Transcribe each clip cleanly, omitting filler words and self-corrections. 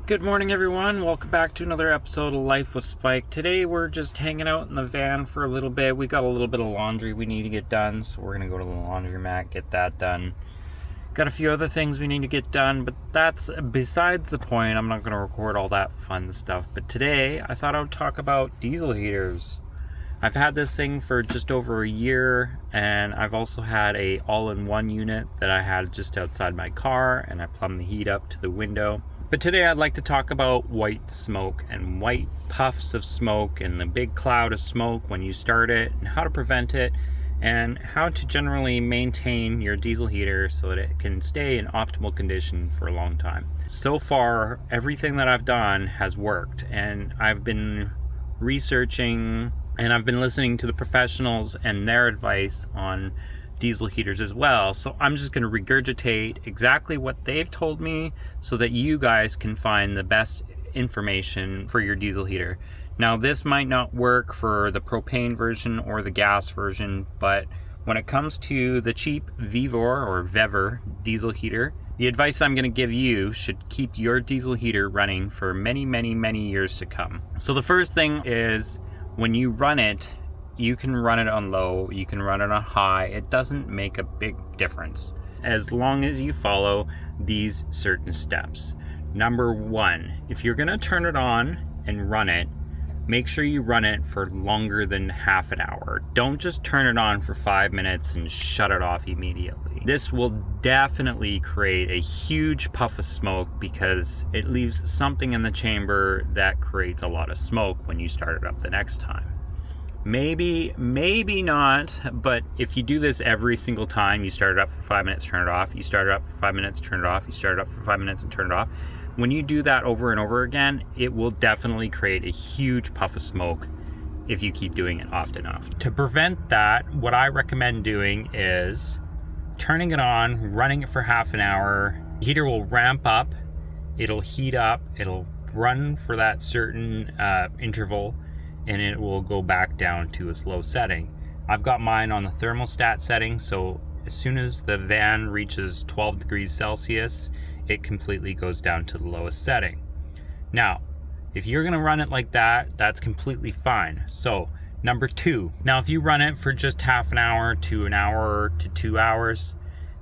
Good morning, everyone. Welcome back to another episode of Life with Spike. Today we're just hanging out in the van for a little bit. We got a little bit of laundry we need to get done, so we're gonna go to the laundromat, get that done. Got a few other things we need to get done, but that's besides the point. I'm not gonna record all that fun stuff. But today I thought I would talk about diesel heaters. I've had this thing for just over a year, and I've also had a all-in-one unit that I had just outside my car, and I plumbed the heat up to the window. But today I'd like to talk about white smoke and white puffs of smoke and the big cloud of smoke when you start it, and how to prevent it, and how to generally maintain your diesel heater so that it can stay in optimal condition for a long time. So far, everything that I've done has worked, and I've been researching and I've been listening to the professionals and their advice on diesel heaters as well. So I'm just going to regurgitate exactly what they've told me so that you guys can find the best information for your diesel heater. Now, this might not work for the propane version or the gas version, but when it comes to the cheap Vevor or Vever diesel heater, the advice I'm going to give you should keep your diesel heater running for many years to come. So the first thing is, when you run it, you can run it on low, you can run it on high. It doesn't make a big difference as long as you follow these certain steps. Number one, if you're gonna turn it on and run it, make sure you run it for longer than half an hour. Don't just turn it on for 5 minutes and shut it off immediately. This will definitely create a huge puff of smoke because it leaves something in the chamber that creates a lot of smoke when you start it up the next time. Maybe not, but if you do this every single time, you start it up for 5 minutes, turn it off, you start it up for 5 minutes, turn it off, you start it up for 5 minutes and turn it off. When you do that over and over again, it will definitely create a huge puff of smoke if you keep doing it often enough. To prevent that, what I recommend doing is turning it on, running it for half an hour. The heater will ramp up, it'll heat up, it'll run for that certain interval, and it will go back down to its low setting. I've got mine on the thermostat setting, so as soon as the van reaches 12 degrees Celsius, it completely goes down to the lowest setting. Now, if you're gonna run it like that, that's completely fine. So, number two, now if you run it for just half an hour to an hour to 2 hours,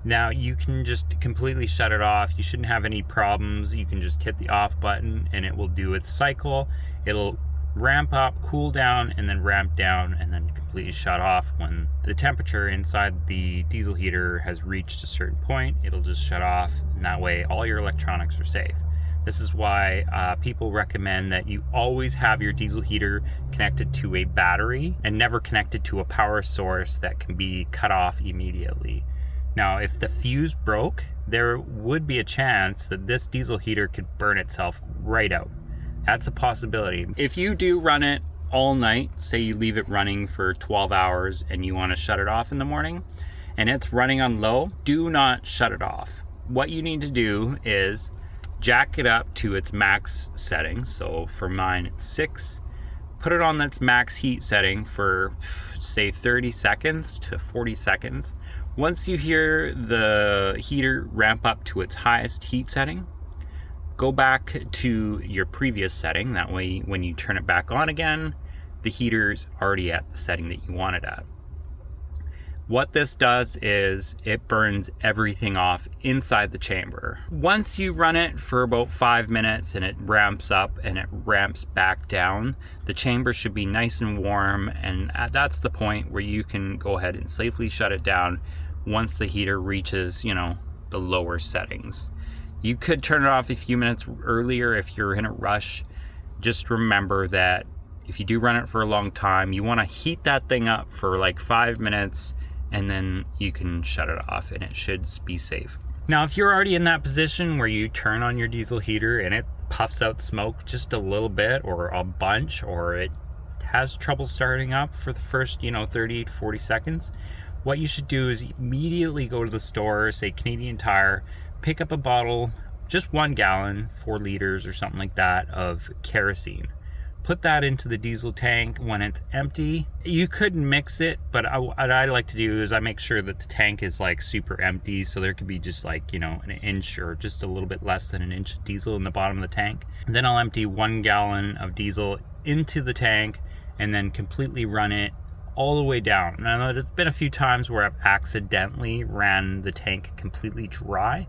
now you can just completely shut it off. You shouldn't have any problems. You can just hit the off button and it will do its cycle. It'll ramp up, cool down, and then ramp down, and then completely shut off. When the temperature inside the diesel heater has reached a certain point, it'll just shut off, and that way all your electronics are safe. This is why people recommend that you always have your diesel heater connected to a battery and never connected to a power source that can be cut off immediately. Now, if the fuse broke, there would be a chance that this diesel heater could burn itself right out. That's a possibility. If you do run it all night, say you leave it running for 12 hours and you want to shut it off in the morning, and it's running on low, do not shut it off. What you need to do is jack it up to its max setting. So for mine, it's 6. Put it on its max heat setting for, say, 30 seconds to 40 seconds. Once you hear the heater ramp up to its highest heat setting, go back to your previous setting. That way, when you turn it back on again, the heater's already at the setting that you want it at. What this does is it burns everything off inside the chamber. Once you run it for about 5 minutes and it ramps up and it ramps back down, the chamber should be nice and warm, and that's the point where you can go ahead and safely shut it down once the heater reaches, the lower settings. You could turn it off a few minutes earlier if you're in a rush. Just remember that if you do run it for a long time, you want to heat that thing up for like 5 minutes, and then you can shut it off and it should be safe. Now, if you're already in that position where you turn on your diesel heater and it puffs out smoke just a little bit or a bunch, or it has trouble starting up for the first 30 to 40 seconds, what you should do is immediately go to the store, say Canadian Tire, pick up a bottle, just 1 gallon, 4 liters or something like that, of kerosene. put that into the diesel tank when it's empty. You could mix it, but what I like to do is I make sure that the tank is like super empty, so there could be just like, you know, an inch or just a little bit less than an inch of diesel in the bottom of the tank. And then I'll empty 1 gallon of diesel into the tank and then completely run it all the way down. Now, there's been a few times where I've accidentally ran the tank completely dry.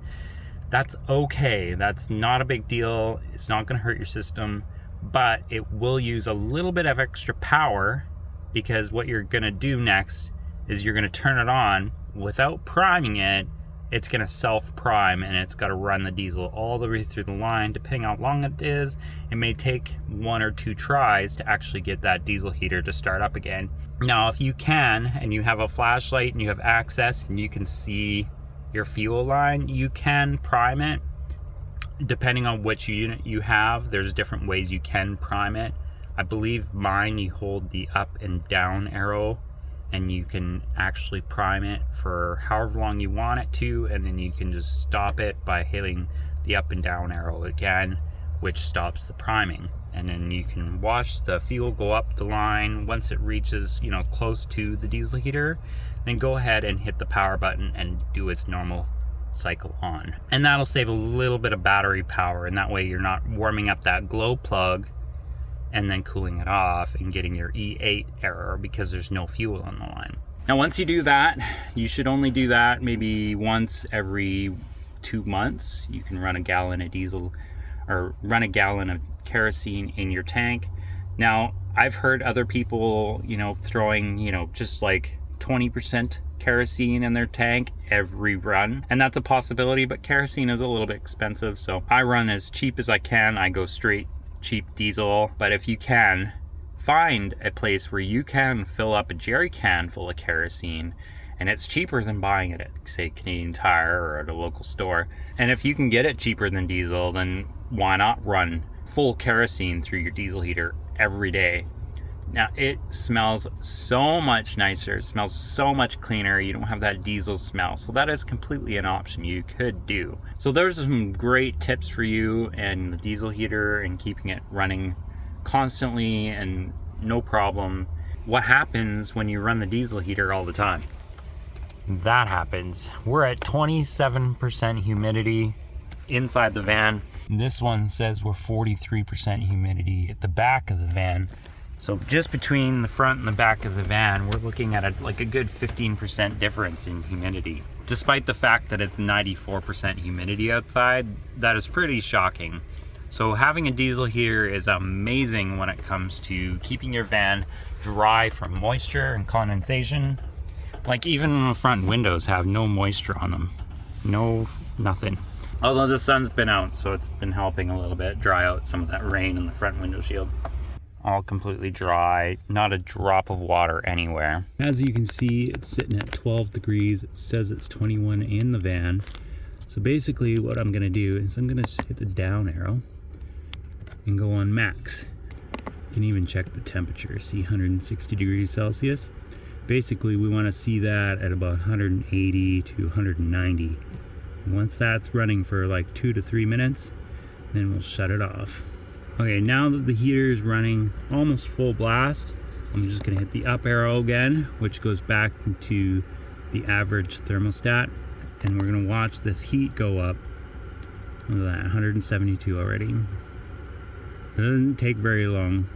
That's okay. That's not a big deal. It's not going to hurt your system, but it will use a little bit of extra power, because what you're going to do next is you're going to turn it on without priming it. It's going to self-prime, and it's got to run the diesel all the way through the line. Depending on how long it is, it may take 1 or 2 tries to actually get that diesel heater to start up again. Now, if you can, and you have a flashlight and you have access and you can see your fuel line, you can prime it. Depending on which unit you have, there's different ways you can prime it. I believe mine, you hold the up and down arrow and you can actually prime it for however long you want it to, and then you can just stop it by hitting the up and down arrow again, which stops the priming. And then you can watch the fuel go up the line. Once it reaches, you know, close to the diesel heater, then go ahead and hit the power button and do its normal cycle on. And that'll save a little bit of battery power, and that way you're not warming up that glow plug and then cooling it off and getting your E8 error because there's no fuel on the line. Now, once you do that, you should only do that maybe once every 2 months. You can run a gallon of diesel or run a gallon of kerosene in your tank. Now, I've heard other people, you know, throwing, you know, just like 20% kerosene in their tank every run, and that's a possibility, but kerosene is a little bit expensive, so I run as cheap as I can. I go straight cheap diesel. But if you can find a place where you can fill up a jerry can full of kerosene, and it's cheaper than buying it at, say, Canadian Tire or at a local store, and if you can get it cheaper than diesel, then why not run full kerosene through your diesel heater every day? Now, it smells so much nicer. It smells so much cleaner. You don't have that diesel smell. So that is completely an option you could do. So there's some great tips for you and the diesel heater and keeping it running constantly and no problem. What happens when you run the diesel heater all the time? That happens. We're at 27% humidity inside the van. This one says we're 43% humidity at the back of the van. So just between the front and the back of the van, we're looking at like a good 15% difference in humidity. Despite the fact that it's 94% humidity outside, that is pretty shocking. So having a diesel heater is amazing when it comes to keeping your van dry from moisture and condensation. Like, even the front windows have no moisture on them. No, nothing. Although the sun's been out, so it's been helping a little bit dry out some of that rain in the front window shield. All completely dry, not a drop of water anywhere. As you can see, it's sitting at 12 degrees. It says it's 21 in the van. So basically what I'm gonna do is I'm gonna just hit the down arrow and go on max. You can even check the temperature, see 160 degrees Celsius. Basically, we wanna see that at about 180 to 190. Once that's running for like 2 to 3 minutes, then we'll shut it off. Okay, now that the heater is running almost full blast, I'm just gonna hit the up arrow again, which goes back into the average thermostat, and we're gonna watch this heat go up. Look at that, 172 already. It doesn't take very long.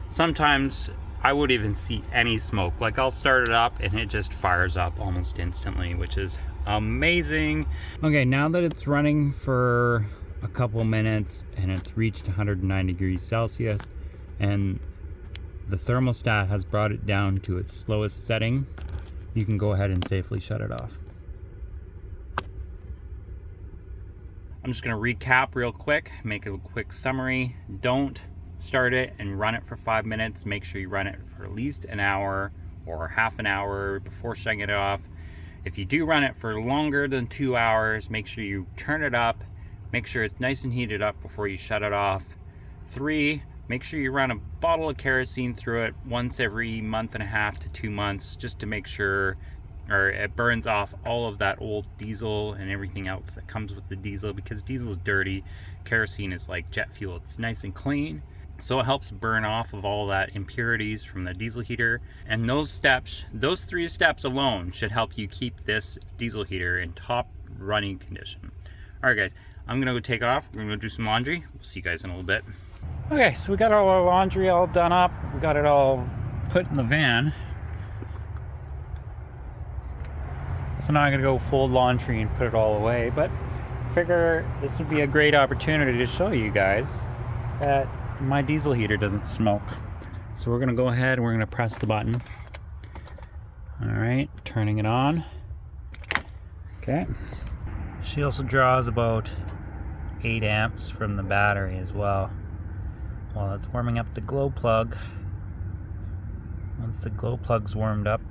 Sometimes I would even see any smoke. Like, I'll start it up and it just fires up almost instantly, which is amazing. Okay, now that it's running for a couple minutes and it's reached 109 degrees Celsius and the thermostat has brought it down to its slowest setting, you can go ahead and safely shut it off. I'm just going to recap real quick, make a quick summary. Don't start it and run it for 5 minutes. Make sure you run it for at least an hour or half an hour before shutting it off. If you do run it for longer than 2 hours, make sure you turn it up. Make sure it's nice and heated up before you shut it off. 3, make sure you run a bottle of kerosene through it once every month and a half to 2 months, just to make sure it burns off all of that old diesel and everything else that comes with the diesel, because diesel is dirty. Kerosene is like jet fuel. It's nice and clean. So it helps burn off of all that impurities from the diesel heater. And those steps, those 3 steps alone should help you keep this diesel heater in top running condition. All right, guys, I'm gonna go take off. We're gonna go do some laundry. We'll see you guys in a little bit. Okay, so we got all our laundry all done up. We got it all put in the van. So now I'm gonna go fold laundry and put it all away, but I figure this would be a great opportunity to show you guys that my diesel heater doesn't smoke. So we're gonna go ahead and we're gonna press the button. All right, turning it on. Okay. She also draws about 8 amps from the battery as well. While it's warming up the glow plug. Once the glow plug's warmed up,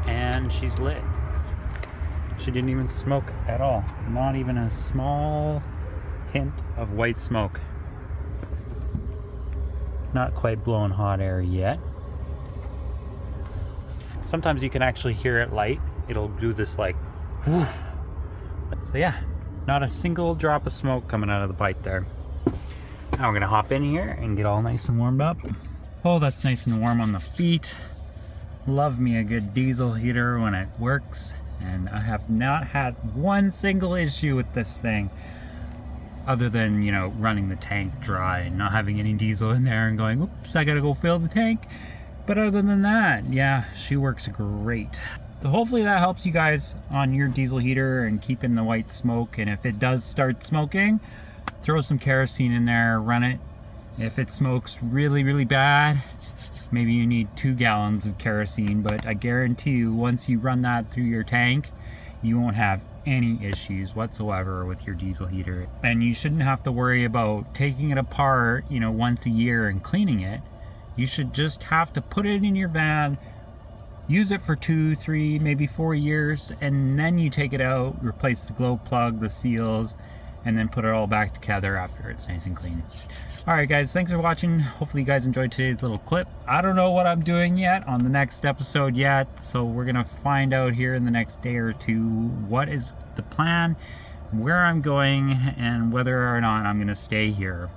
and she's lit. She didn't even smoke at all. Not even a small hint of white smoke. Not quite blowing hot air yet. Sometimes you can actually hear it light. It'll do this like whoosh. So yeah, not a single drop of smoke coming out of the pipe there. Now we're gonna hop in here and get all nice and warmed up. Oh, that's nice and warm on the feet. Love me a good diesel heater when it works, and I have not had one single issue with this thing other than, you know, running the tank dry and not having any diesel in there and going, oops, I gotta go fill the tank. But other than that, yeah, she works great. So hopefully that helps you guys on your diesel heater and keeping the white smoke. And if it does start smoking, throw some kerosene in there, run it. If it smokes really, really bad, maybe you need 2 gallons of kerosene, but I guarantee you once you run that through your tank, you won't have any issues whatsoever with your diesel heater. And you shouldn't have to worry about taking it apart, you know, once a year and cleaning it. You should just have to put it in your van, use it for 2, 3, maybe 4 years, and then you take it out, replace the glow plug, the seals, and then put it all back together after it's nice and clean. All right, guys, thanks for watching. Hopefully you guys enjoyed today's little clip. I don't know what I'm doing yet on the next episode yet, so we're gonna find out here in the next day or two what is the plan, where I'm going, and whether or not I'm gonna stay here.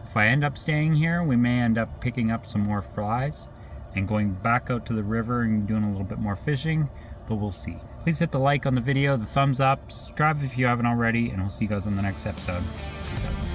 If I end up staying here, we may end up picking up some more flies and going back out to the river and doing a little bit more fishing, but we'll see. Please hit the like on the video, the thumbs up, subscribe if you haven't already, and we'll see you guys on the next episode. Peace out.